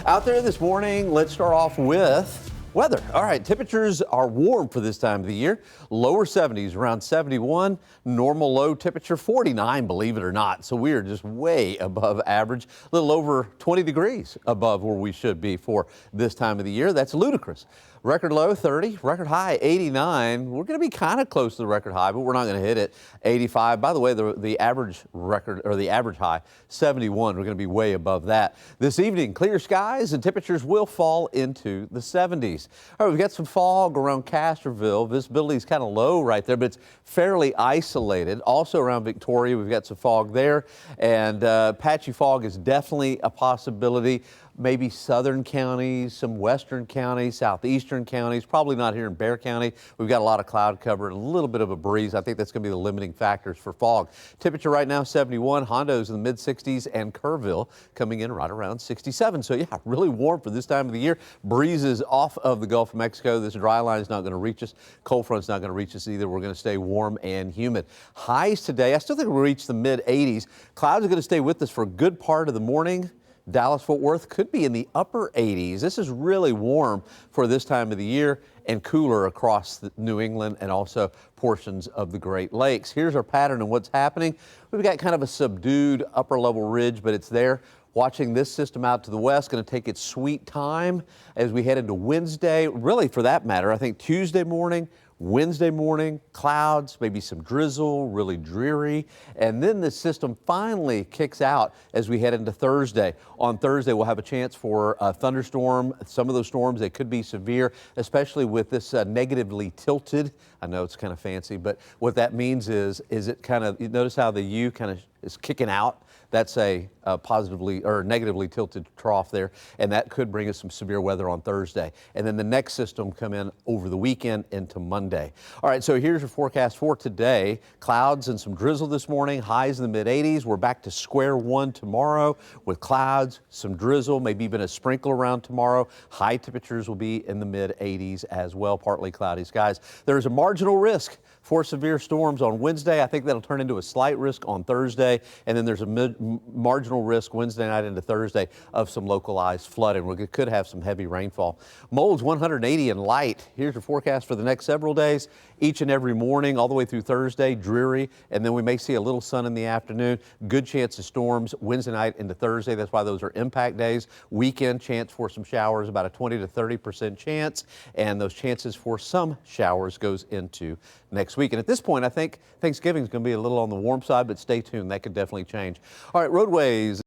Out there this morning, let's start off with weather. All right, temperatures are warm for this time of the year. Lower 70s, around 71. Normal low temperature 49, believe it or not. So we are just way above average, a little over 20 degrees above where we should be for this time of the year. That's ludicrous. Record low 30, record high 89. We're going to be kind of close to the record high, but we're not going to hit it. 85. By the way, the average record, or the average high 71. We're going to be way above that. This evening, clear skies and temperatures will fall into the 70s. All right, we've got some fog around Castroville. Visibility is kind of low right there, but it's fairly isolated. Also around Victoria, we've got some fog there, and patchy fog is definitely a possibility. Maybe southern counties, some western counties, southeastern counties, probably not here in Bexar County. We've got a lot of cloud cover and a little bit of a breeze. I think that's going to be the limiting factors for fog. Temperature right now 71, Hondo's in the mid 60s, and Kerrville coming in right around 67. So yeah, really warm for this time of the year. Breezes off of the Gulf of Mexico. This dry line is not going to reach us. Cold front's not going to reach us either. We're going to stay warm and humid. Highs today, I still think we'll reach the mid 80s. Clouds are going to stay with us for a good part of the morning. Dallas-Fort Worth could be in the upper 80s. This is really warm for this time of the year and cooler across New England and also portions of the Great Lakes. Here's our pattern and what's happening. We've got kind of a subdued upper level ridge, but it's there. Watching this system out to the west, going to take its sweet time as we head into Wednesday. Really, for that matter, I think Tuesday morning, Wednesday morning, clouds, maybe some drizzle, really dreary. And then the system finally kicks out as we head into Thursday. On Thursday, we'll have a chance for a thunderstorm. Some of those storms, they could be severe, especially with this negatively tilted. I know it's kind of fancy, but what that means is it kind of, you notice how the U kind of is kicking out? That's a positively or negatively tilted trough there, and that could bring us some severe weather on Thursday. And then the next system come in over the weekend into Monday. All right, so here's your forecast for today. Clouds and some drizzle this morning, highs in the mid 80s. We're back to square one tomorrow with clouds, some drizzle, maybe even a sprinkle around tomorrow. High temperatures will be in the mid 80s as well, partly cloudy skies. There's a marginal risk for severe storms on Wednesday. I think that'll turn into a slight risk on Thursday, and then there's a marginal risk Wednesday night into Thursday of some localized flooding. We could have some heavy rainfall. Molds 180 and light. Here's your forecast for the next several days. Each and every morning all the way through Thursday, dreary, and then we may see a little sun in the afternoon. Good chance of storms Wednesday night into Thursday. That's why those are impact days. Weekend chance for some showers, about a 20 to 30% chance, and those chances for some showers goes into next week. And at this point, I think Thanksgiving is going to be a little on the warm side, but stay tuned. That could definitely change. All right, roadways.